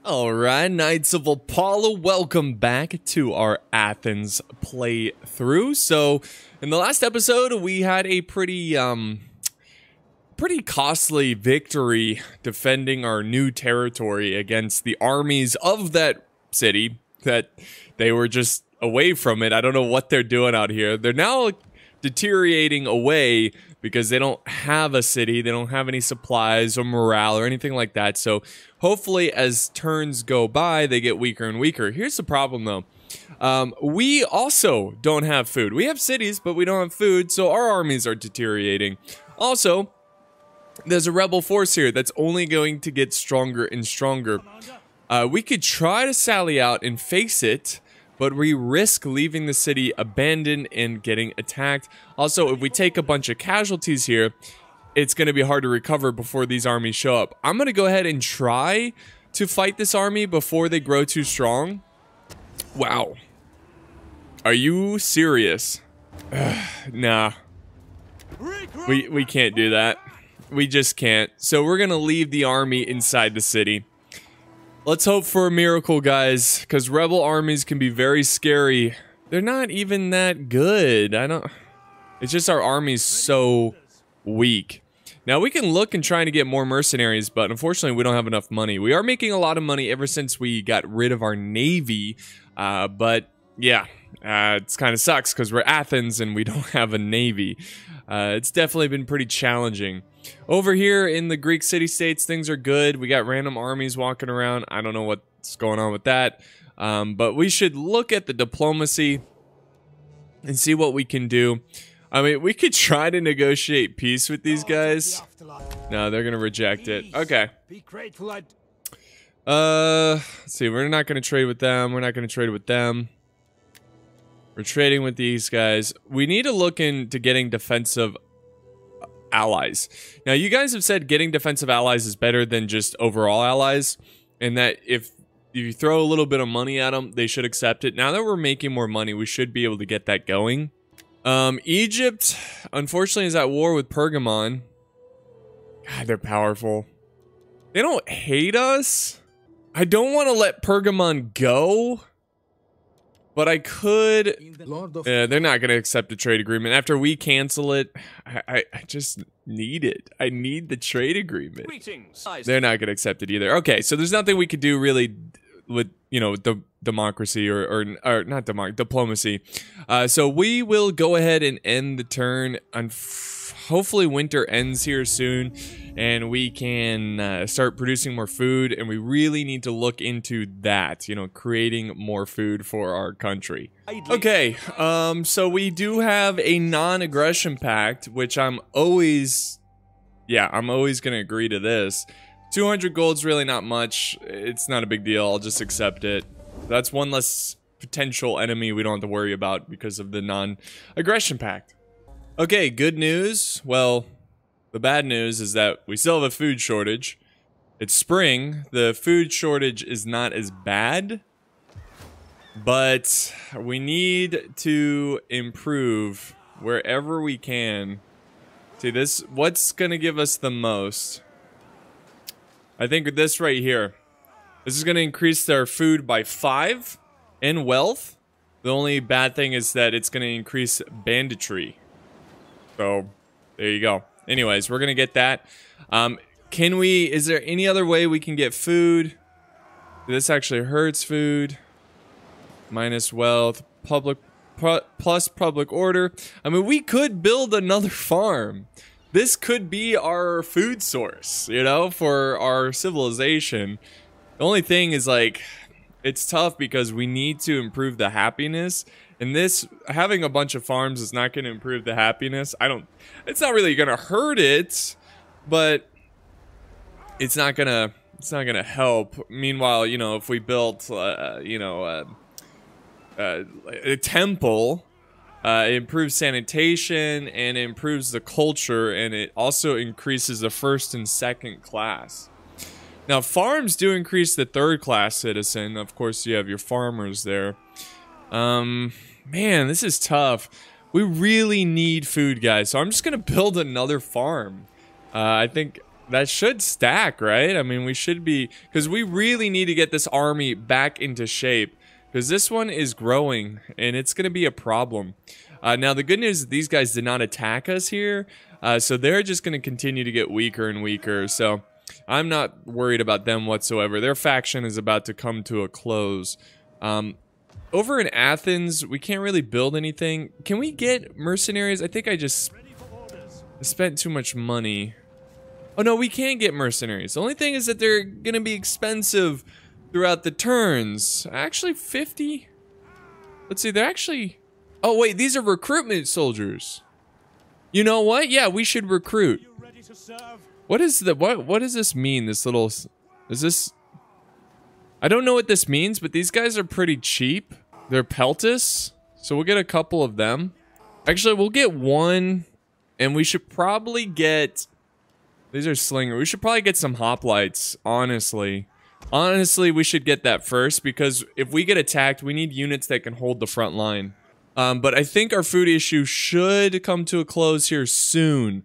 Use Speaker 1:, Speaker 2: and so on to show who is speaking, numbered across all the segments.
Speaker 1: Alright, Knights of Apollo, welcome back to our Athens playthrough. So, in the last episode, we had a pretty costly victory defending our new territory against the armies of that city that they were just away from it. I don't know what they're doing out here. They're now deteriorating away because they don't have a city, they don't have any supplies or morale or anything like that. So hopefully as turns go by, they get weaker and weaker. Here's the problem though. We also don't have food. We have cities, but we don't have food, so our armies are deteriorating. Also, there's a rebel force here that's only going to get stronger and stronger. We could try to sally out and face it, but we risk leaving the city abandoned and getting attacked. Also, if we take a bunch of casualties here, it's going to be hard to recover before these armies show up. I'm going to go ahead and try to fight this army before they grow too strong. Wow. Are you serious? Nah. We can't do that. We just can't. So we're going to leave the army inside the city. Let's hope for a miracle, guys, because rebel armies can be very scary. They're not even that good. It's just our army's so weak. Now, we can look and try to get more mercenaries, but unfortunately, we don't have enough money. We are making a lot of money ever since we got rid of our navy, but yeah, it kind of sucks because we're Athens and we don't have a navy. It's definitely been pretty challenging. Over here in the Greek city-states, things are good. We got random armies walking around. I don't know what's going on with that. But we should look at the diplomacy and see what we can do. I mean, we could try to negotiate peace with these guys. No, they're going to reject it. Okay. Let's see. We're not going to trade with them. We're not going to trade with them. We're trading with these guys. We need to look into getting defensive allies. Now, you guys have said getting defensive allies is better than just overall allies, and that if you throw a little bit of money at them, they should accept it. Now that we're making more money, we should be able to get that going. Egypt, unfortunately, is at war with Pergamon. God, they're powerful. They don't hate us. I don't want to let Pergamon go, but I could. They're not going to accept the trade agreement. After we cancel it, I just need it. I need the trade agreement. They're not going to accept it either. Okay, so there's nothing we could do really with, you know, the democracy or not diplomacy. So we will go ahead and end the turn. Hopefully winter ends here soon and we can start producing more food, and we really need to look into that, you know, creating more food for our country. Okay, so we do have a non-aggression pact, which I'm always gonna agree to this. 200 gold's really not much. It's not a big deal. I'll just accept it. That's one less potential enemy we don't have to worry about because of the non-aggression pact. Okay, good news. Well, the bad news is that we still have a food shortage. It's spring. The food shortage is not as bad, but we need to improve wherever we can. See, this, what's gonna give us the most? I think this right here. This is gonna increase our food by 5 and wealth. The only bad thing is that it's gonna increase banditry. So, there you go. Anyways, we're gonna get that. Is there any other way we can get food? This actually hurts food. Minus wealth, plus public order. I mean, we could build another farm. This could be our food source, you know, for our civilization. The only thing is, like, it's tough because we need to improve the happiness. And this, having a bunch of farms is not going to improve the happiness. It's not really going to hurt it, but it's not going to help. Meanwhile, you know, if we built, a temple, it improves sanitation and it improves the culture, and it also increases the first and second class. Now, farms do increase the third class citizen. Of course, you have your farmers there. Man, this is tough. We really need food, guys. So I'm just gonna build another farm. I think that should stack, right? I mean, we should be, because we really need to get this army back into shape, because this one is growing and it's going to be a problem. Now, the good news is these guys did not attack us here, so they're just going to continue to get weaker and weaker. So I'm not worried about them whatsoever. Their faction is about to come to a close. Over in Athens, we can't really build anything. Can we get mercenaries? I think I just spent too much money. Oh no, we can get mercenaries. The only thing is that they're going to be expensive throughout the turns. Actually, 50? Let's see, they're actually... Oh wait, these are recruitment soldiers. You know what? Yeah, we should recruit. What is the what does this mean? This little is this I don't know what this means, but these guys are pretty cheap. They're peltis, so we'll get a couple of them. Actually, we'll get one, and we should probably get these are slinger. We should probably get some hoplites, honestly. Honestly, we should get that first, because if we get attacked, we need units that can hold the front line. But I think our food issue should come to a close here soon.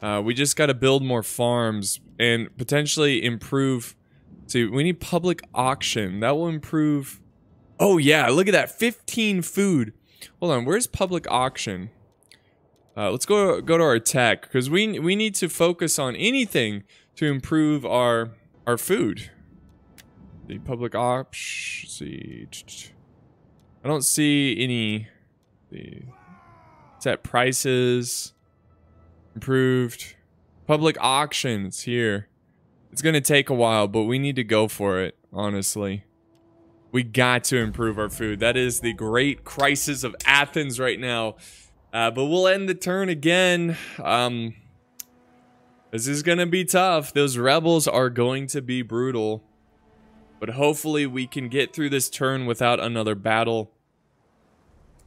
Speaker 1: We just got to build more farms and potentially improve. See, we need public auction. That will improve. Oh yeah, look at that, 15 food. Hold on, where's public auction? Let's go to our tech, because we need to focus on anything to improve our food. The public auction. See, I don't see any. Set prices. Improved. Public auctions here. It's gonna take a while, but we need to go for it, honestly. We got to improve our food. That is the great crisis of Athens right now. But we'll end the turn again. This is gonna be tough. Those rebels are going to be brutal. But hopefully we can get through this turn without another battle.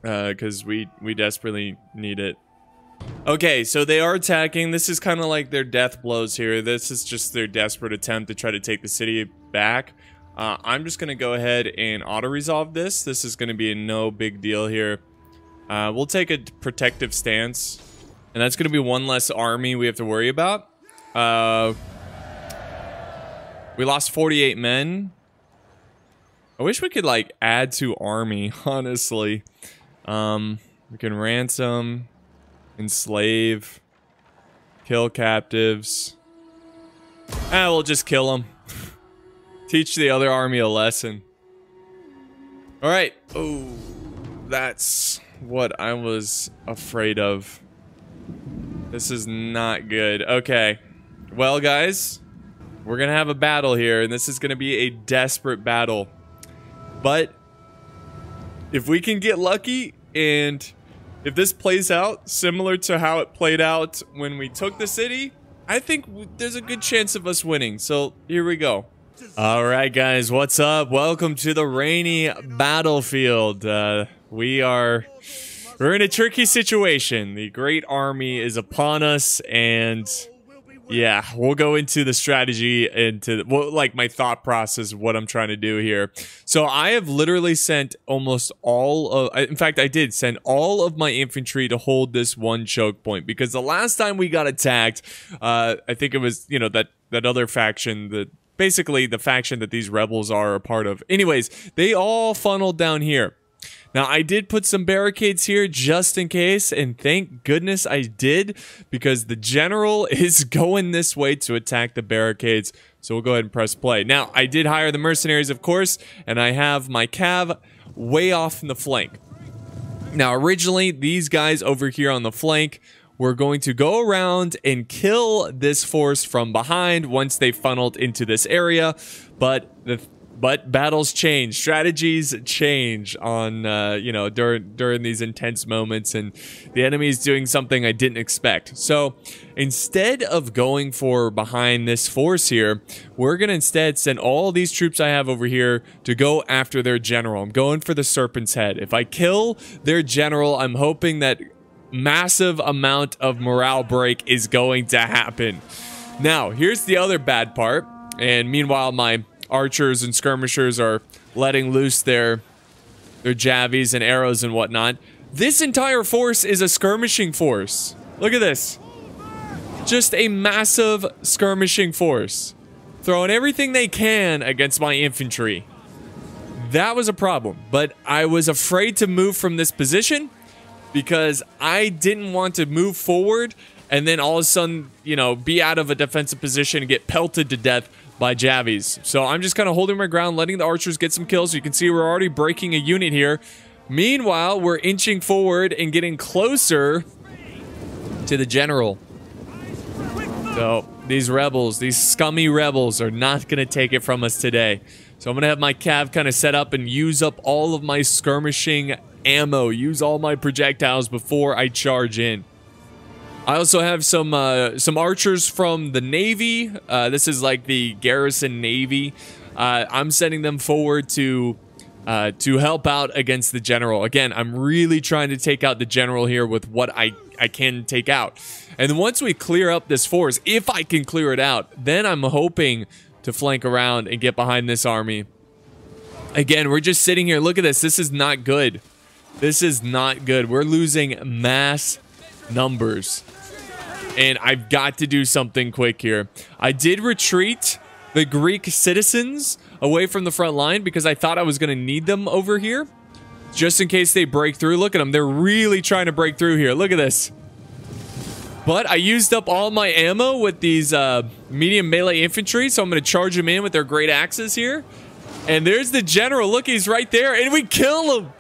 Speaker 1: Because we desperately need it. Okay, so they are attacking. This is kind of like their death blows here. This is just their desperate attempt to try to take the city back. I'm just going to go ahead and auto-resolve this. This is going to be a no big deal here. We'll take a protective stance. And that's going to be one less army we have to worry about. We lost 48 men. I wish we could, like, add to army, honestly. We can ransom, enslave, kill captives. We'll just kill them. Teach the other army a lesson. Alright. Oh, that's what I was afraid of. This is not good. Okay. Well, guys, we're gonna have a battle here, and this is gonna be a desperate battle. But if we can get lucky, and if this plays out similar to how it played out when we took the city, I think there's a good chance of us winning. So here we go. All right, guys, what's up? Welcome to the rainy battlefield. We're in a tricky situation. The Great Army is upon us, and yeah, we'll go into the strategy, into like my thought process of what I'm trying to do here. So I have literally sent almost all of, in fact, I did send all of my infantry to hold this one choke point, because the last time we got attacked, I think it was, you know, that other faction, basically the faction that these rebels are a part of. Anyways, they all funneled down here. Now, I did put some barricades here just in case, and thank goodness I did, because the general is going this way to attack the barricades, so we'll go ahead and press play. Now, I did hire the mercenaries, of course, and I have my cav way off in the flank. Now, originally, these guys over here on the flank were going to go around and kill this force from behind once they funneled into this area, but battles change, strategies change on, you know, during these intense moments, and the enemy's doing something I didn't expect. So instead of going for behind this force here, we're gonna instead send all these troops I have over here to go after their general. I'm going for the Serpent's Head. If I kill their general, I'm hoping that massive amount of morale break is going to happen. Now, here's the other bad part, and meanwhile my archers and skirmishers are letting loose their javies and arrows and whatnot. This entire force is a skirmishing force. Look at this. just a massive skirmishing force, throwing everything they can against my infantry. That was a problem, but I was afraid to move from this position because I didn't want to move forward and then all of a sudden, you know, be out of a defensive position and get pelted to death by Javies. So I'm just kind of holding my ground, letting the archers get some kills. You can see we're already breaking a unit here. Meanwhile, we're inching forward and getting closer to the general. So these rebels, these scummy rebels, are not going to take it from us today. So I'm going to have my cav kind of set up and use up all of my skirmishing ammo. Use all my projectiles before I charge in. I also have some archers from the Navy. This is like the garrison Navy. I'm sending them forward to help out against the general. Again, I'm really trying to take out the general here with what I can take out. And once we clear up this force, if I can clear it out, then I'm hoping to flank around and get behind this army. Again, we're just sitting here. Look at this. This is not good. This is not good. We're losing mass numbers. And I've got to do something quick here. I did retreat the Greek citizens away from the front line because I thought I was going to need them over here just in case they break through. Look at them. They're really trying to break through here. Look at this. But I used up all my ammo with these medium melee infantry, so I'm going to charge them in with their great axes here. And there's the general. Look, he's right there, and we kill him.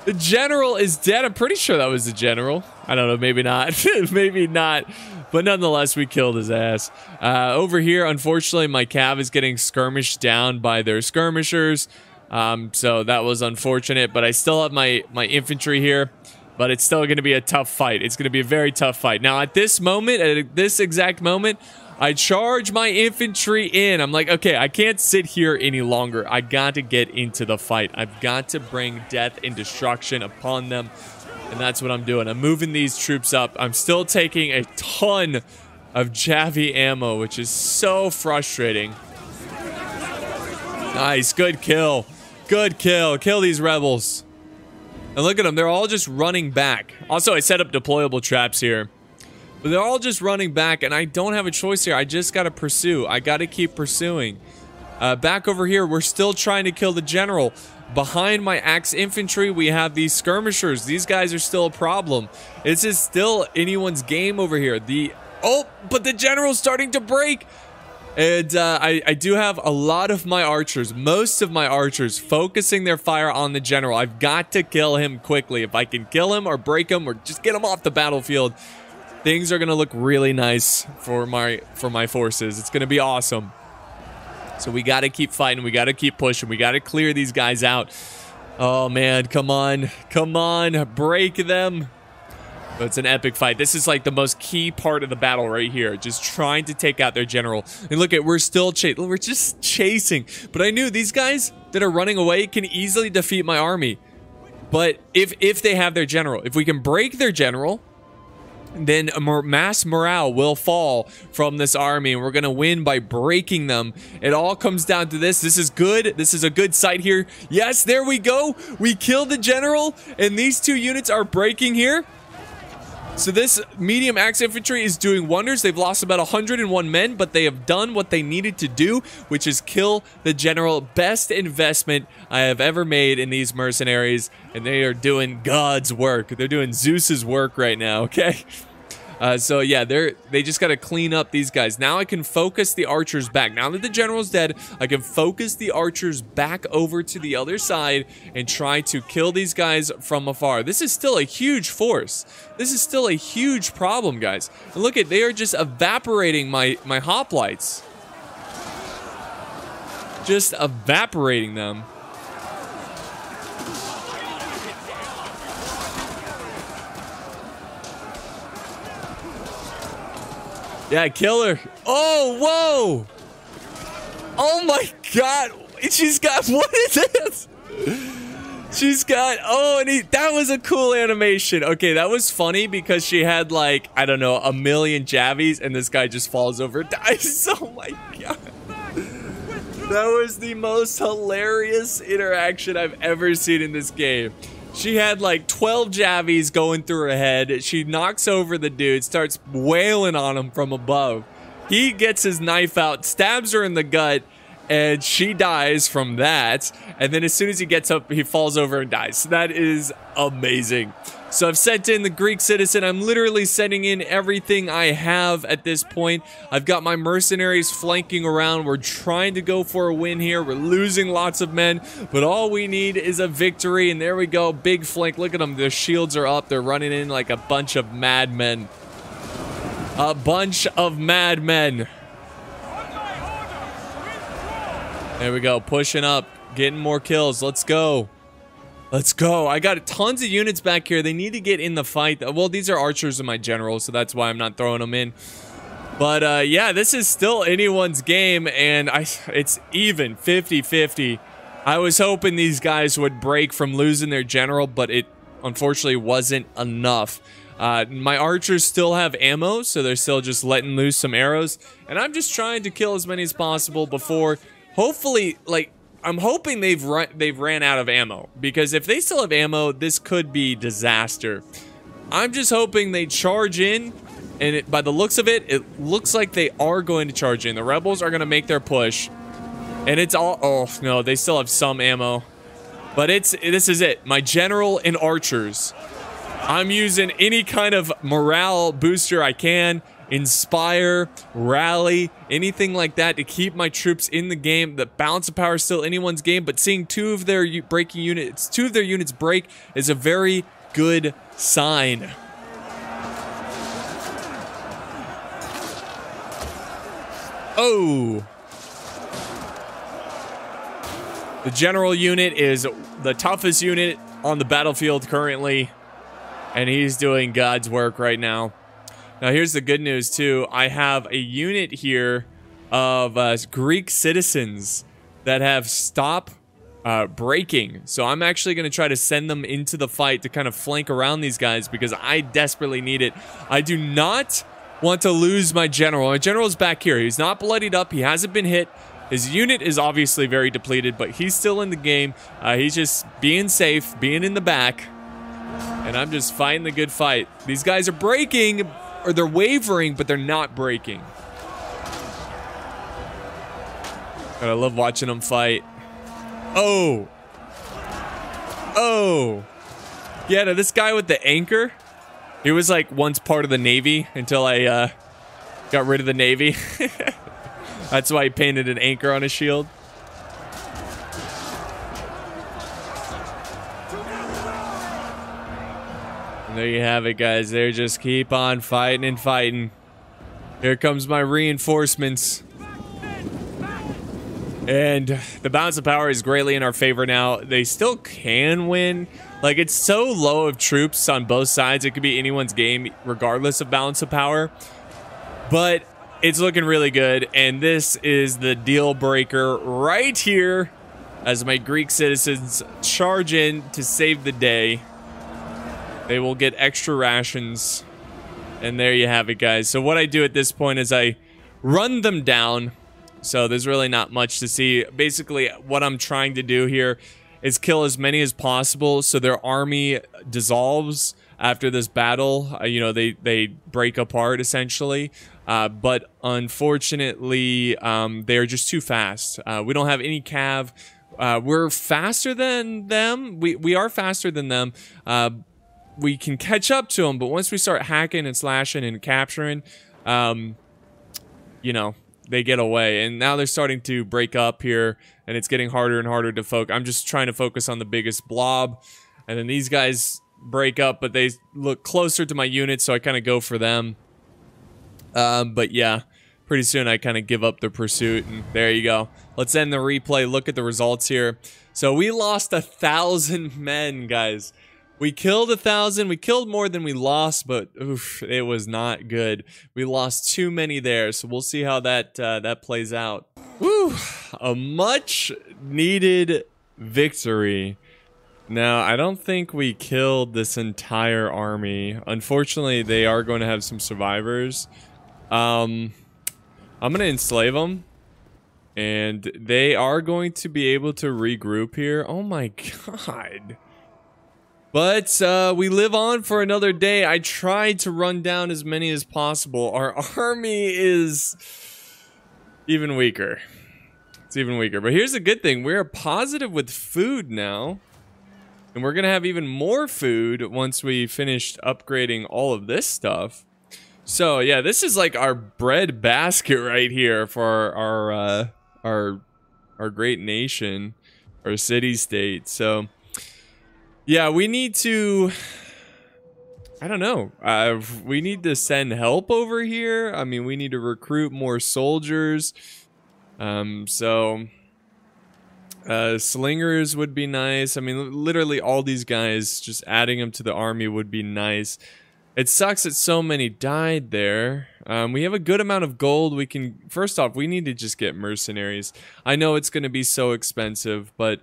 Speaker 1: The general is dead. I'm pretty sure that was the general. I don't know. Maybe not. Maybe not. But nonetheless, we killed his ass. Over here, unfortunately, my cav is getting skirmished down by their skirmishers. So that was unfortunate. But I still have my infantry here. But it's still going to be a tough fight. It's going to be a very tough fight. Now, at this moment, at this exact moment, I charge my infantry in. I'm like, okay, I can't sit here any longer. I got to get into the fight. I've got to bring death and destruction upon them. And that's what I'm doing. I'm moving these troops up. I'm still taking a ton of Javi ammo, which is so frustrating. Nice. Good kill. Good kill. Kill these rebels. And look at them. They're all just running back. Also, I set up deployable traps here. But they're all just running back, and I don't have a choice here. I just got to pursue. I got to keep pursuing. Back over here, we're still trying to kill the general. Behind my axe infantry, we have these skirmishers. These guys are still a problem. This is still anyone's game over here. Oh, but the general's starting to break. And I do have a lot of my archers, most of my archers, focusing their fire on the general. I've got to kill him quickly. If I can kill him or break him or just get him off the battlefield, things are going to look really nice for my forces. It's going to be awesome. So we got to keep fighting. We got to keep pushing. We got to clear these guys out. Oh, man. Come on. Come on. Break them. But it's an epic fight. This is like the most key part of the battle right here. Just trying to take out their general. And look at, we're still chasing. We're just chasing. But I knew these guys that are running away can easily defeat my army. But if they have their general, if we can break their general, then mass morale will fall from this army, and we're going to win by breaking them. It all comes down to this. This is good. This is a good sight here. Yes, there we go. We killed the general, and these two units are breaking here. So this medium axe infantry is doing wonders. They've lost about 101 men, but they have done what they needed to do, which is kill the general. Best investment I have ever made in these mercenaries, and they are doing God's work. They're doing Zeus's work right now, okay? So yeah, they just got to clean up these guys. Now I can focus the archers back. Now that the general's dead, I can focus the archers back over to the other side and try to kill these guys from afar. This is still a huge force. This is still a huge problem, guys. And look at, they are just evaporating my hoplites. Just evaporating them. Yeah, kill her. Oh, whoa. Oh my God. She's got, what is this? She's got, oh, and that was a cool animation. Okay, that was funny because she had like, I don't know, 1,000,000 Javies, and this guy just falls over and dies. Oh my God. That was the most hilarious interaction I've ever seen in this game. She had like 12 javies going through her head. She knocks over the dude, starts wailing on him from above. He gets his knife out, stabs her in the gut, and she dies from that. And then as soon as he gets up, he falls over and dies. So that is amazing. So I've sent in the Greek citizen. I'm literally sending in everything I have at this point. I've got my mercenaries flanking around. We're trying to go for a win here. We're losing lots of men, but all we need is a victory. And there we go. Big flank. Look at them. Their shields are up. They're running in like a bunch of madmen. A bunch of madmen. There we go. Pushing up. Getting more kills. Let's go. Let's go. I got tons of units back here. They need to get in the fight. Well, these are archers in my general, so that's why I'm not throwing them in. But yeah, this is still anyone's game, and it's even 50-50. I was hoping these guys would break from losing their general, but it unfortunately wasn't enough. My archers still have ammo, so they're still just letting loose some arrows, and I'm just trying to kill as many as possible before, hopefully, like, I'm hoping they've ran out of ammo, because if they still have ammo, this could be disaster. I'm just hoping they charge in, and by the looks of it, it looks like they are going to charge in. The rebels are going to make their push, and it's all, oh no, they still have some ammo, but this is it. My general and archers. I'm using any kind of morale booster I can. Inspire, rally, anything like that to keep my troops in the game. The balance of power is still anyone's game, but seeing two of their units break is a very good sign. Oh. The general unit is the toughest unit on the battlefield currently, and he's doing God's work right now. Now, here's the good news, too. I have a unit here of Greek citizens that have stopped breaking. So I'm actually going to try to send them into the fight to kind of flank around these guys because I desperately need it. I do not want to lose my general. My general's back here. He's not bloodied up. He hasn't been hit. His unit is obviously very depleted, but he's still in the game. He's just being safe, being in the back. And I'm just fighting the good fight. These guys are breaking, or they're wavering, but they're not breaking. God, I love watching them fight. Oh. Oh. Yeah, no, this guy with the anchor, he was like once part of the Navy until I got rid of the Navy. That's why he painted an anchor on his shield. And there you have it, guys. They just keep on fighting and fighting. Here comes my reinforcements. And the balance of power is greatly in our favor now. They still can win. Like, it's so low of troops on both sides. It could be anyone's game regardless of balance of power. But it's looking really good. And this is the deal breaker right here as my Greek citizens charge in to save the day. They will get extra rations. And there you have it, guys. So what I do at this point is I run them down. So there's really not much to see. Basically, what I'm trying to do here is kill as many as possible so their army dissolves after this battle. You know, they break apart, essentially. But unfortunately, they're just too fast. We don't have any cav. We're faster than them. We are faster than them. We can catch up to them, but once we start hacking and slashing and capturing, you know, they get away. And now they're starting to break up here, and it's getting harder and harder to focus. I'm just trying to focus on the biggest blob, and then these guys break up, but they look closer to my unit, so I kind of go for them. But yeah, pretty soon I kind of give up the pursuit, and there you go. Let's end the replay. Look at the results here. So we lost 1,000 men, guys. We killed 1,000. We killed more than we lost, but oof, it was not good. We lost too many there, so we'll see how that that plays out. Woo! A much needed victory. Now, I don't think we killed this entire army. Unfortunately, they are going to have some survivors. I'm going to enslave them, and they are going to be able to regroup here. Oh my god. But we live on for another day. I tried to run down as many as possible. Our army is even weaker. It's even weaker. But here's the good thing. We're positive with food now. And we're going to have even more food once we finished upgrading all of this stuff. So, yeah, this is like our bread basket right here for our great nation, our city-state. So, yeah, we need to... I don't know. We need to send help over here. I mean, we need to recruit more soldiers. Slingers would be nice. I mean, literally all these guys, just adding them to the army would be nice. It sucks that so many died there. We have a good amount of gold. We can, first off, we need to just get mercenaries. I know it's going to be so expensive, but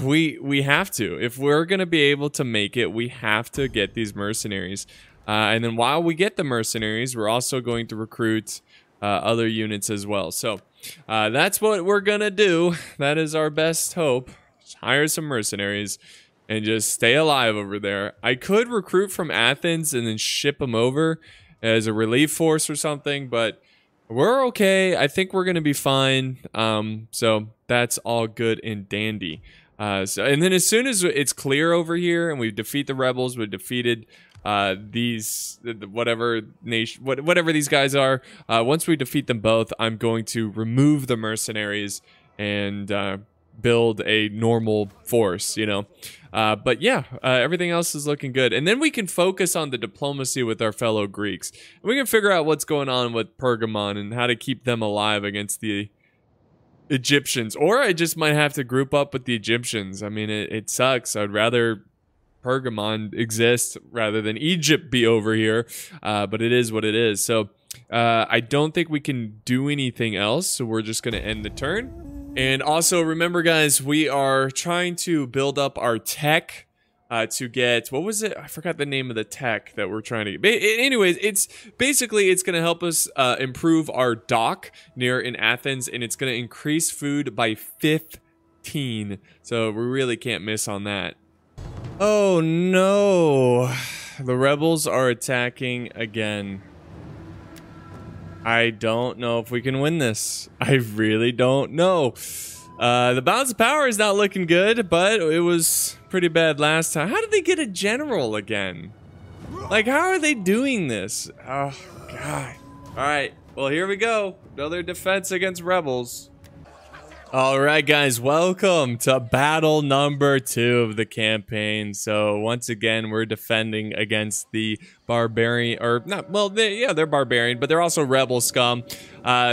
Speaker 1: we have to. If we're going to be able to make it, we have to get these mercenaries. And then while we get the mercenaries, we're also going to recruit other units as well. So that's what we're going to do. That is our best hope. Just hire some mercenaries and just stay alive over there. I could recruit from Athens and then ship them over as a relief force or something, but we're okay. I think we're going to be fine. So that's all good and dandy. And then as soon as it's clear over here and we defeat the rebels, we defeated whatever these guys are, once we defeat them both, I'm going to remove the mercenaries and build a normal force, you know. But yeah, everything else is looking good. And then we can focus on the diplomacy with our fellow Greeks. We can figure out what's going on with Pergamon and how to keep them alive against the Egyptians. Or I just might have to group up with the Egyptians. I mean, it sucks. I'd rather Pergamon exist rather than Egypt be over here. But it is what it is. So I don't think we can do anything else. So we're just going to end the turn. And also, remember, guys, we are trying to build up our tech to get... What was it? I forgot the name of the tech that we're trying to get. Anyways, it's going to help us improve our dock in Athens, and it's going to increase food by 15. So we really can't miss on that. Oh, no. The rebels are attacking again. I don't know if we can win this. I really don't know. The balance of power is not looking good, but it was pretty bad last time. How did they get a general again? Like, how are they doing this? Oh, God. All right. Well, here we go. Another defense against rebels. All right, guys, welcome to battle number 2 of the campaign. So once again, we're defending against the barbarian, or not, well, they're barbarian, but they're also rebel scum.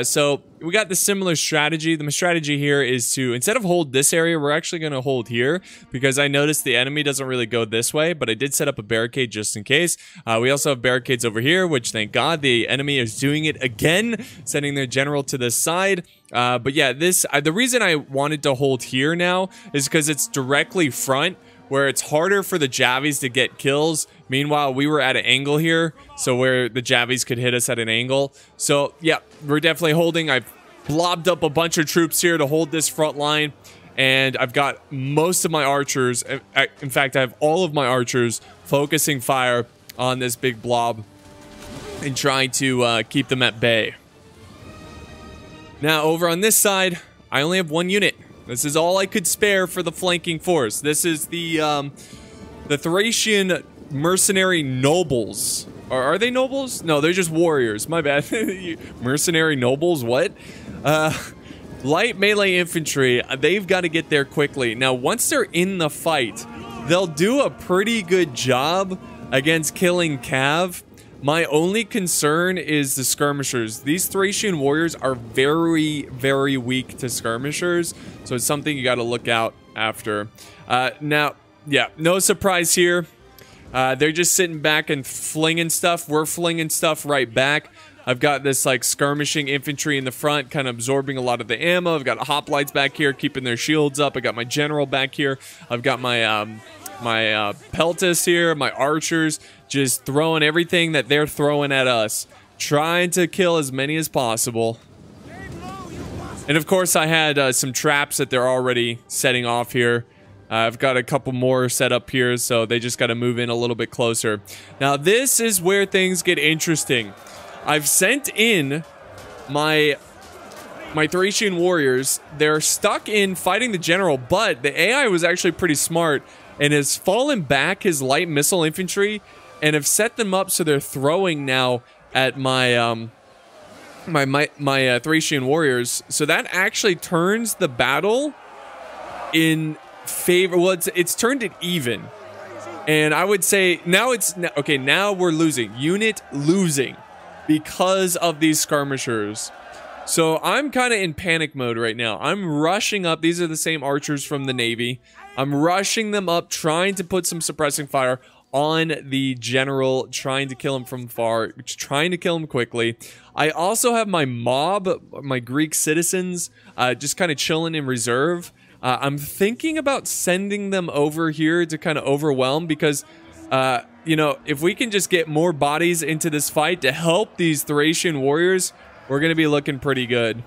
Speaker 1: So we got the similar strategy. The strategy here is to, instead of hold this area, we're actually going to hold here, because I noticed the enemy doesn't really go this way, but I did set up a barricade just in case. We also have barricades over here, which, thank God, the enemy is doing it again, sending their general to this side. But yeah, the reason I wanted to hold here now is because it's directly front, where it's harder for the Javies to get kills. Meanwhile, we were at an angle here, so where the Javies could hit us at an angle. So yeah, we're definitely holding. I've blobbed up a bunch of troops here to hold this front line, and I've got most of my archers. In fact, I have all of my archers focusing fire on this big blob and trying to keep them at bay. Now, over on this side, I only have 1 unit. This is all I could spare for the flanking force. This is the Thracian Mercenary Nobles. Are they nobles? No, they're just warriors. My bad. Mercenary Nobles? What? Light melee infantry. They've got to get there quickly. Now, once they're in the fight, they'll do a pretty good job against killing Cav. My only concern is the skirmishers. These Thracian warriors are very, very weak to skirmishers, so it's something you got to look out after. Now, yeah, no surprise here. They're just sitting back and flinging stuff. We're flinging stuff right back. I've got this like skirmishing infantry in the front, kind of absorbing a lot of the ammo. I've got hoplites back here, keeping their shields up. I got my general back here. I've got my peltas here, my archers, just throwing everything that they're throwing at us, trying to kill as many as possible. And of course, I had some traps that they're already setting off here. I've got a couple more set up here, so they just got to move in a little bit closer. Now, this is where things get interesting. I've sent in my Thracian warriors. They're stuck in fighting the general, but the AI was actually pretty smart and has fallen back his light missile infantry and have set them up so they're throwing now at my my Thracian warriors. So that actually turns the battle in favor. Well, it's turned it even, and I would say now it's okay. Now we're losing, unit losing, because of these skirmishers. So I'm kind of in panic mode right now. I'm rushing up. These are the same archers from the Navy. I'm rushing them up, trying to put some suppressing fire on the general, trying to kill him from far, trying to kill him quickly. I also have my mob, my Greek citizens, just kind of chilling in reserve. I'm thinking about sending them over here to kind of overwhelm, because you know, if we can just get more bodies into this fight to help these Thracian warriors, we're going to be looking pretty good.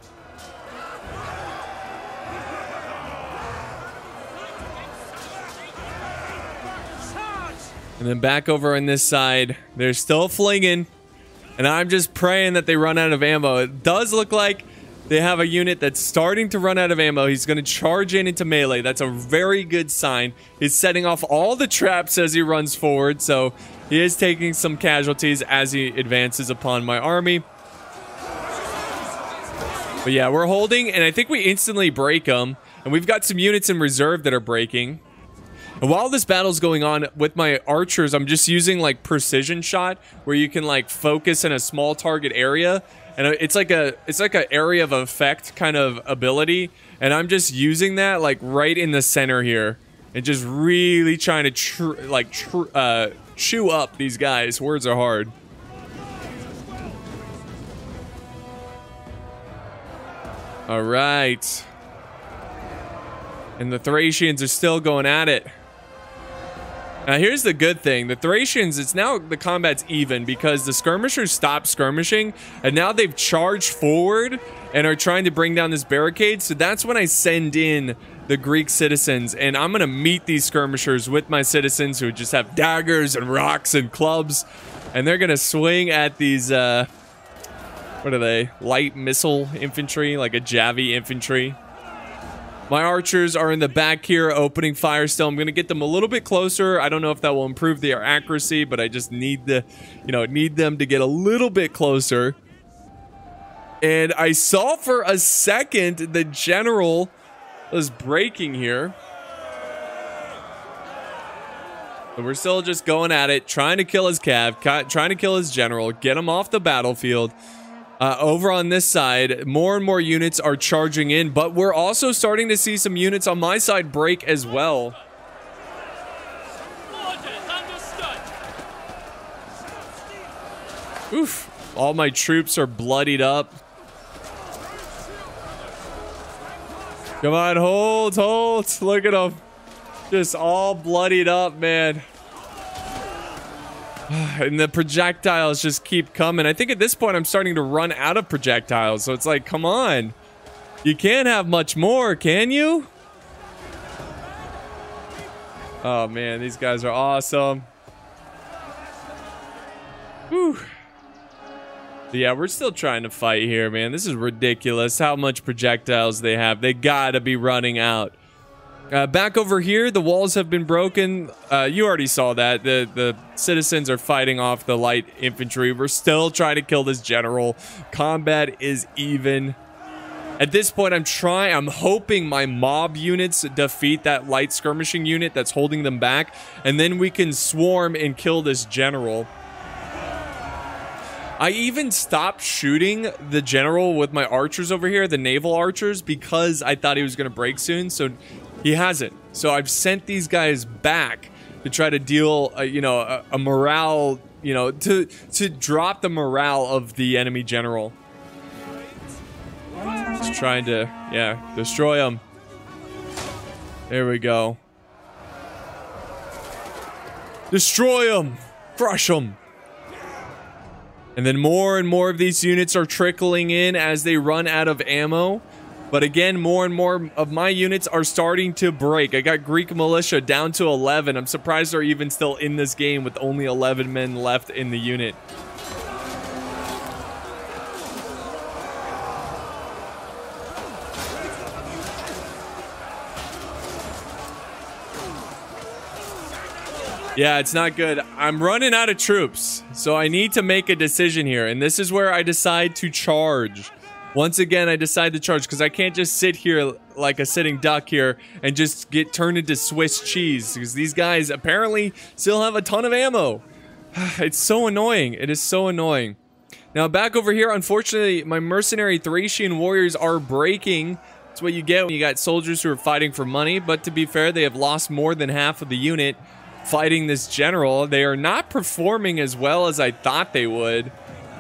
Speaker 1: And then back over on this side, they're still flinging, and I'm just praying that they run out of ammo. It does look like they have a unit that's starting to run out of ammo. He's going to charge into melee. That's a very good sign. He's setting off all the traps as he runs forward, so he is taking some casualties as he advances upon my army. But yeah, we're holding, and I think we instantly break them, and we've got some units in reserve that are breaking. And while this battle's going on with my archers, I'm just using like precision shot, where you can like focus in a small target area, and it's like a area of effect kind of ability, and I'm just using that like right in the center here, and just really trying to chew up these guys. Words are hard. All right, and the Thracians are still going at it. Now here's the good thing. The Thracians, it's now the combat's even, because the skirmishers stopped skirmishing, and now they've charged forward and are trying to bring down this barricade. So that's when I send in the Greek citizens, and I'm gonna meet these skirmishers with my citizens who just have daggers and rocks and clubs, and they're gonna swing at these what are they? Light missile infantry, like a Javi infantry. My archers are in the back here opening fire still. I'm going to get them a little bit closer. I don't know if that will improve their accuracy, but I just need need them to get a little bit closer. And I saw for a second the general was breaking here. But we're still just going at it, trying to kill his cav, trying to kill his general, get him off the battlefield. Over on this side, more and more units are charging in, but we're also starting to see some units on my side break as well. Oof. All my troops are bloodied up. Come on, hold. Look at them. Just all bloodied up, man. And the projectiles just keep coming. I think at this point I'm starting to run out of projectiles. So it's like, come on. You can't have much more, can you? Oh man, these guys are awesome. Whew. But yeah, we're still trying to fight here, man. This is ridiculous how much projectiles they have. They gotta be running out. Back over here, the walls have been broken. You already saw that. The citizens are fighting off the light infantry. We're still trying to kill this general. Combat is even. At this point, I'm hoping my mob units defeat that light skirmishing unit that's holding them back, and then we can swarm and kill this general. I even stopped shooting the general with my archers over here, the naval archers, because I thought he was going to break soon. So he hasn't. So I've sent these guys back to try to deal, a morale, to drop the morale of the enemy general. Just trying to, destroy him. There we go. Destroy him. Crush him. And then more and more of these units are trickling in as they run out of ammo. But again, more and more of my units are starting to break. I got Greek militia down to 11. I'm surprised they're even still in this game with only 11 men left in the unit. Yeah, it's not good. I'm running out of troops, so I need to make a decision here. And this is where I decide to charge. Once again, I decide to charge because I can't just sit here like a sitting duck here and just get turned into Swiss cheese because these guys apparently still have a ton of ammo. It's so annoying. It is so annoying. Now, back over here, unfortunately, my mercenary Thracian warriors are breaking. That's what you get when you got soldiers who are fighting for money. But to be fair, they have lost more than half of the unit fighting this general. They are not performing as well as I thought they would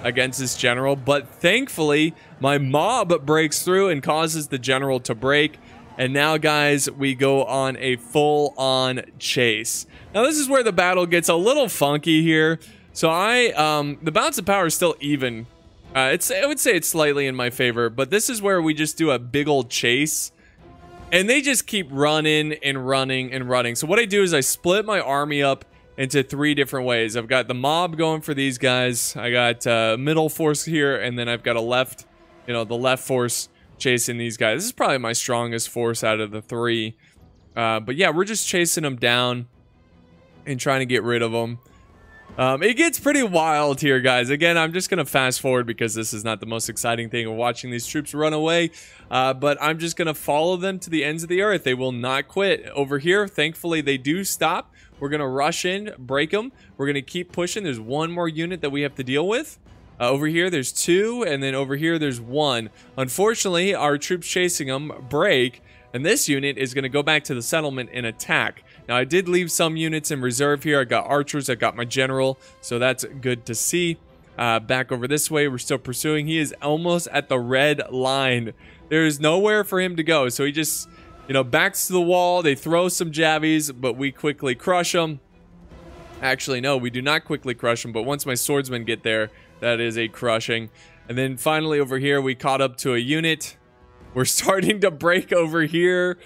Speaker 1: against this general, but thankfully my mob breaks through and causes the general to break. And now, guys, we go on a full-on chase. Now this is where the battle gets a little funky here. So the balance of power is still even. I would say it's slightly in my favor, but this is where we just do a big old chase. And they just keep running and running and running. So what I do is I split my army up into 3 different ways. I've got the mob going for these guys. I got middle force here, and then I've got a left, the left force chasing these guys. This is probably my strongest force out of the 3. But yeah, we're just chasing them down and trying to get rid of them. It gets pretty wild here, guys. Again, I'm just going to fast forward because this is not the most exciting thing of watching these troops run away. But I'm just going to follow them to the ends of the earth. They will not quit. Over here, thankfully, they do stop. We're going to rush in, break them. We're going to keep pushing. There's 1 more unit that we have to deal with. Over here, there's 2. And then over here, there's 1. Unfortunately, our troops chasing them break. And this unit is going to go back to the settlement and attack. Now, I did leave some units in reserve here. I got archers. I got my general. So that's good to see. Back over this way, we're still pursuing. He is almost at the red line. There is nowhere for him to go. So he just, backs to the wall. They throw some javies, but we quickly crush them. Actually, no, we do not quickly crush them. But once my swordsmen get there, that is a crushing. And then finally over here, we caught up to a unit. We're starting to break over here,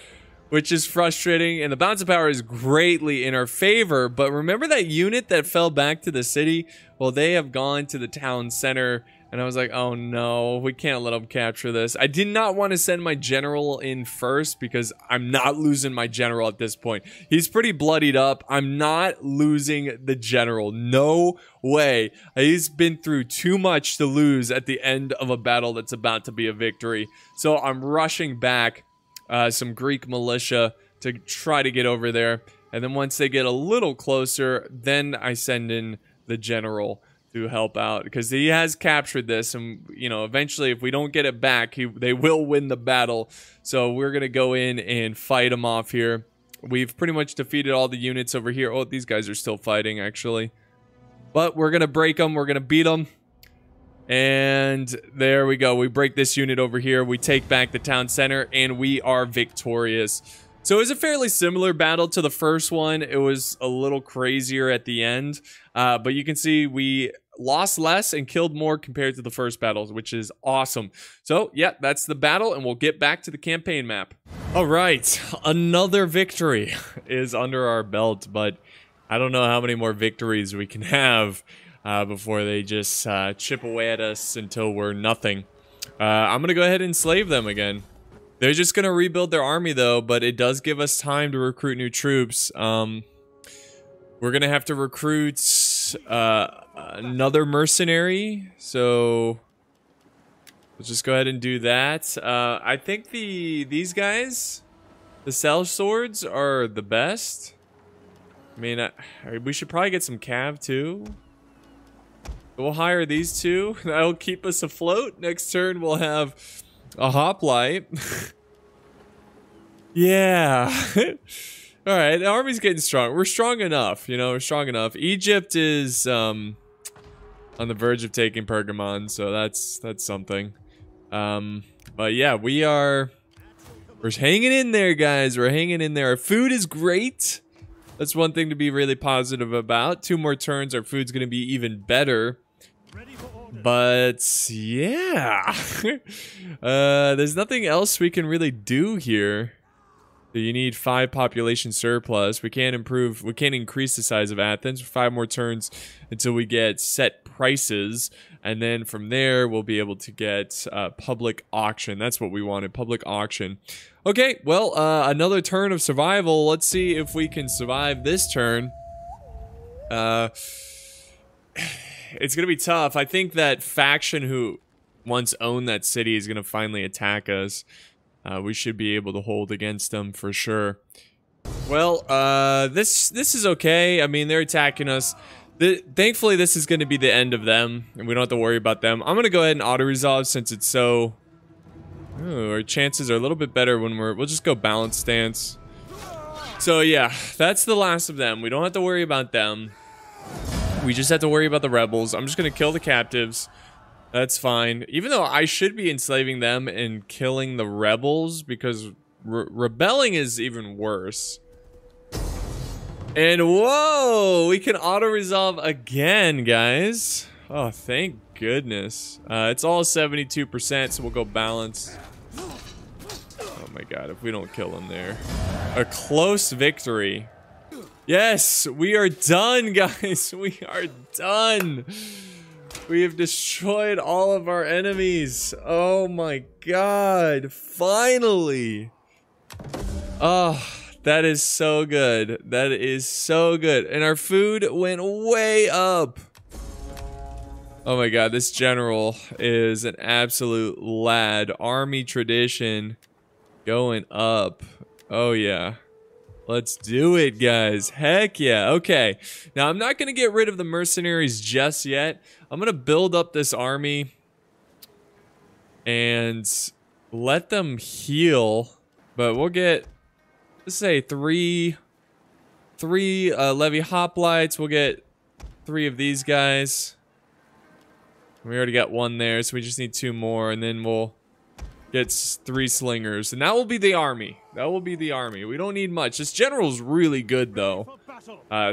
Speaker 1: which is frustrating. And the balance of power is greatly in our favor. But remember that unit that fell back to the city? Well, they have gone to the town center. And I was like, oh no, we can't let them capture this. I did not want to send my general in first because I'm not losing my general at this point. He's pretty bloodied up. I'm not losing the general. No way. He's been through too much to lose at the end of a battle that's about to be a victory. So I'm rushing back some Greek militia to try to get over there. And then once they get a little closer, then I send in the general to help out because he has captured this, and eventually if we don't get it back, they will win the battle. So we're gonna go in and fight them off here. We've pretty much defeated all the units over here. Oh, these guys are still fighting actually, but we're gonna break them. We're gonna beat them, and there we go. We break this unit over here. We take back the town center, and we are victorious. So it was a fairly similar battle to the first one. It was a little crazier at the end. But you can see we lost less and killed more compared to the first battles, which is awesome. So, yeah, that's the battle, and we'll get back to the campaign map. All right, another victory is under our belt, but I don't know how many more victories we can have before they just chip away at us until we're nothing. I'm going to go ahead and slave them again. They're just going to rebuild their army, though, but it does give us time to recruit new troops. We're going to have to recruit another mercenary, so let's just go ahead and do that. I think these guys, the cell swords, are the best. I mean, we should probably get some cav, too. We'll hire these 2. That'll keep us afloat. Next turn, we'll have a hoplite. Yeah. All right, the army's getting strong. We're strong enough, we're strong enough. Egypt is on the verge of taking Pergamon, so that's something. But yeah, we're hanging in there, guys. We're hanging in there. Our food is great. That's one thing to be really positive about. 2 more turns, our food's going to be even better. But yeah, there's nothing else we can really do here. You need 5 population surplus. We can't increase the size of Athens for 5 more turns until we get set prices. And then from there, we'll be able to get public auction. That's what we wanted, public auction. Okay, well, another turn of survival. Let's see if we can survive this turn. It's going to be tough. I think that faction who once owned that city is going to finally attack us. We should be able to hold against them for sure. Well, this is okay. I mean, they're attacking us. Thankfully, this is going to be the end of them, and we don't have to worry about them. I'm going to go ahead and auto-resolve since it's so... Ooh, our chances are a little bit better when we'll just go balance stance. So yeah, that's the last of them. We don't have to worry about them. We just have to worry about the rebels. I'm just going to kill the captives. That's fine. Even though I should be enslaving them and killing the rebels because rebelling is even worse. And whoa, we can auto-resolve again, guys. Oh, thank goodness. It's all 72%, so we'll go balance. Oh my god, if we don't kill them there. A close victory. Yes, we are done, guys. We are done. We have destroyed all of our enemies. Oh my god. Finally. Oh, that is so good. That is so good. And our food went way up. Oh my god, this general is an absolute lad. Army tradition going up. Oh yeah. Let's do it, guys. Heck yeah. Okay. Now, I'm not going to get rid of the mercenaries just yet. I'm going to build up this army and let them heal. But we'll get, let's say, three levy hoplites. We'll get 3 of these guys. We already got 1 there, so we just need 2 more. And then we'll get 3 slingers. And that will be the army. That will be the army. We don't need much. This general's really good, though.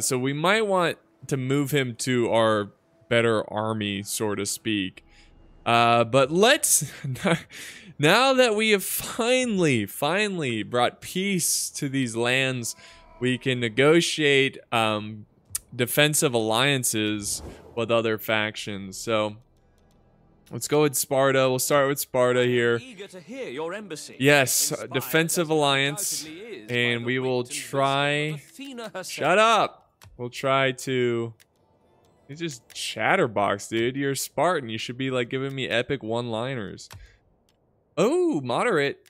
Speaker 1: So we might want to move him to our better army, so to speak. But let's... Now that we have finally brought peace to these lands, we can negotiate defensive alliances with other factions. So... let's go with Sparta. We'll start with Sparta here.
Speaker 2: Eager to hear your embassy.
Speaker 1: Yes, defensive alliance, and we will try. Shut up. We'll try to. You just chatterbox, dude. You're a Spartan. You should be like giving me epic one-liners. Oh, moderate.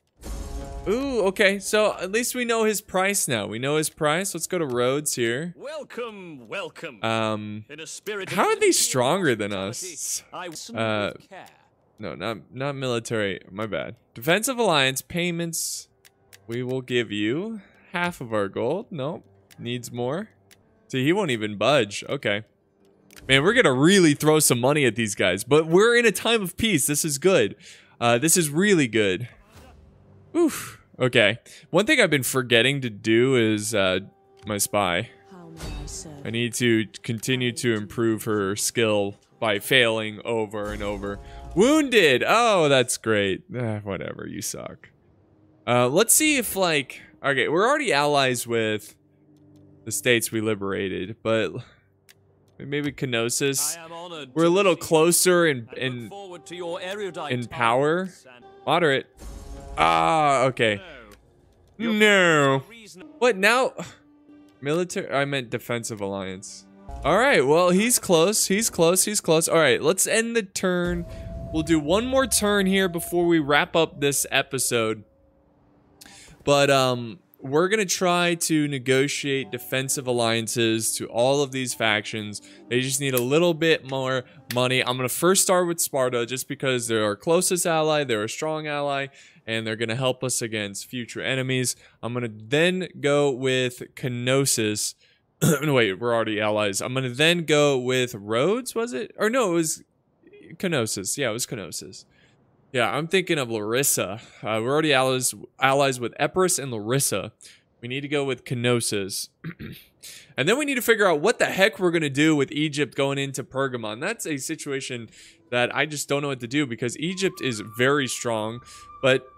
Speaker 1: Ooh, okay. So at least we know his price now. We know his price. Let's go to Rhodes here.
Speaker 2: Welcome, welcome.
Speaker 1: In a spirit how are they stronger than us? No, not military. My bad. Defensive alliance payments. We will give you half of our gold. Nope. Needs more. See, he won't even budge. Okay. Man, we're gonna really throw some money at these guys. But we're in a time of peace. This is good. This is really good. Oof. Okay. One thing I've been forgetting to do is my spy. I need to continue to improve her skill by failing over and over. Wounded! Oh, that's great. Whatever, you suck. Let's see if, like... Okay, we're already allies with the states we liberated, but... maybe Kenosis. We're a little closer in power. Moderate. Ah, okay. No. What now? Military? I meant defensive alliance. All right. Well, he's close. He's close. He's close. All right. Let's end the turn. We'll do one more turn here before we wrap up this episode. But we're gonna try to negotiate defensive alliances to all of these factions. They just need a little bit more money. I'm gonna first start with Sparta just because they're our closest ally. They're a strong ally. And they're going to help us against future enemies. I'm going to then go with Kenosis. No, wait, we're already allies. I'm going to then go with Rhodes, was it? Or no, it was Kenosis. Yeah, it was Kenosis. Yeah, I'm thinking of Larissa. We're already allies with Epirus and Larissa. We need to go with Kenosis. And then we need to figure out what the heck we're going to do with Egypt going into Pergamon. That's a situation that I just don't know what to do, because Egypt is very strong. But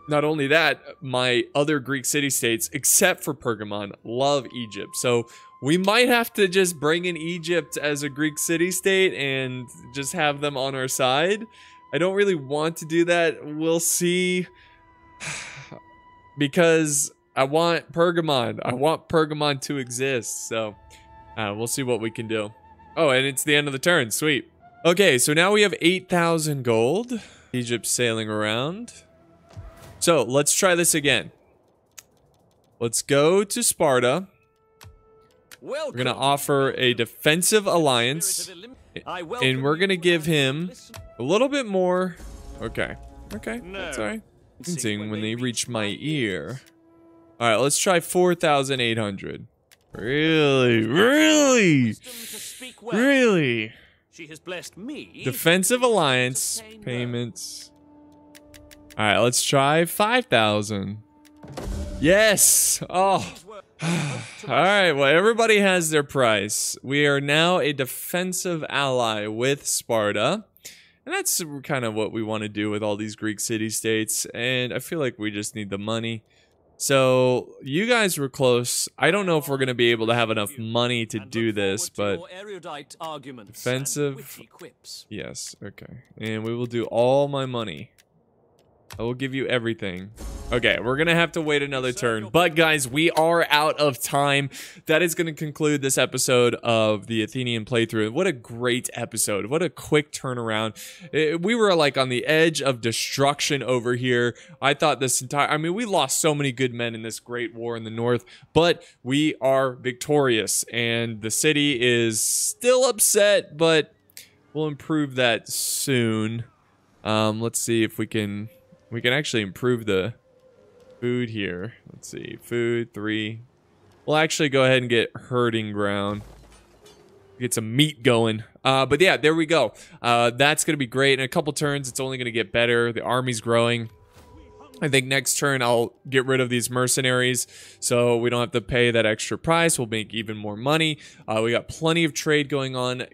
Speaker 1: not only that, my other Greek city-states, except for Pergamon, love Egypt. So we might have to just bring in Egypt as a Greek city-state and just have them on our side. I don't really want to do that. We'll see. Because I want Pergamon. I want Pergamon to exist. So we'll see what we can do. Oh, and it's the end of the turn. Sweet. Okay, so now we have 8,000 gold. Egypt's sailing around. So let's try this again. Let's go to Sparta. We're going to offer a defensive alliance. And we're going to give him a little bit more. Okay. Okay. That's all right. I can sing when they reach my ear. All right, let's try 4,800. Really? Really? Really?
Speaker 2: She has blessed me.
Speaker 1: Defensive alliance payments. All right, let's try 5,000. Yes. Oh. All right, well, everybody has their price. We are now a defensive ally with Sparta. And that's kind of what we want to do with all these Greek city-states. And I feel like we just need the money. So you guys were close. I don't know if we're going to be able to have enough money to do this, but defensive. Yes, okay. And we will do all my money. I will give you everything. Okay, we're going to have to wait another turn. But guys, we are out of time. That is going to conclude this episode of the Athenian playthrough. What a great episode. What a quick turnaround. We were like on the edge of destruction over here. I thought this entire... I mean, we lost so many good men in this great war in the north. But we are victorious. And the city is still upset, but we'll improve that soon. Let's see if we can... We can actually improve the food here. Let's see. Food, 3. We'll actually go ahead and get herding ground. Get some meat going. But yeah, there we go. That's going to be great. In a couple turns, it's only going to get better. The army's growing. I think next turn, I'll get rid of these mercenaries so we don't have to pay that extra price. We'll make even more money. We got plenty of trade going on.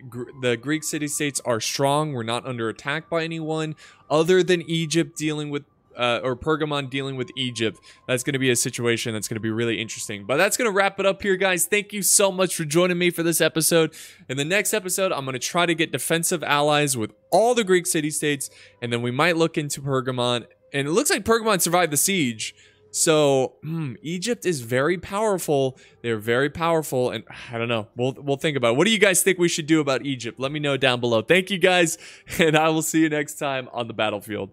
Speaker 1: The Greek city-states are strong. We're not under attack by anyone other than Egypt dealing with, or Pergamon dealing with Egypt. That's going to be a situation that's going to be really interesting. But that's going to wrap it up here, guys. Thank you so much for joining me for this episode. In the next episode, I'm going to try to get defensive allies with all the Greek city-states, and then we might look into Pergamon. And it looks like Pergamon survived the siege. So, Egypt is very powerful. They're very powerful. And I don't know. We'll think about it. What do you guys think we should do about Egypt? Let me know down below. Thank you, guys. And I will see you next time on the battlefield.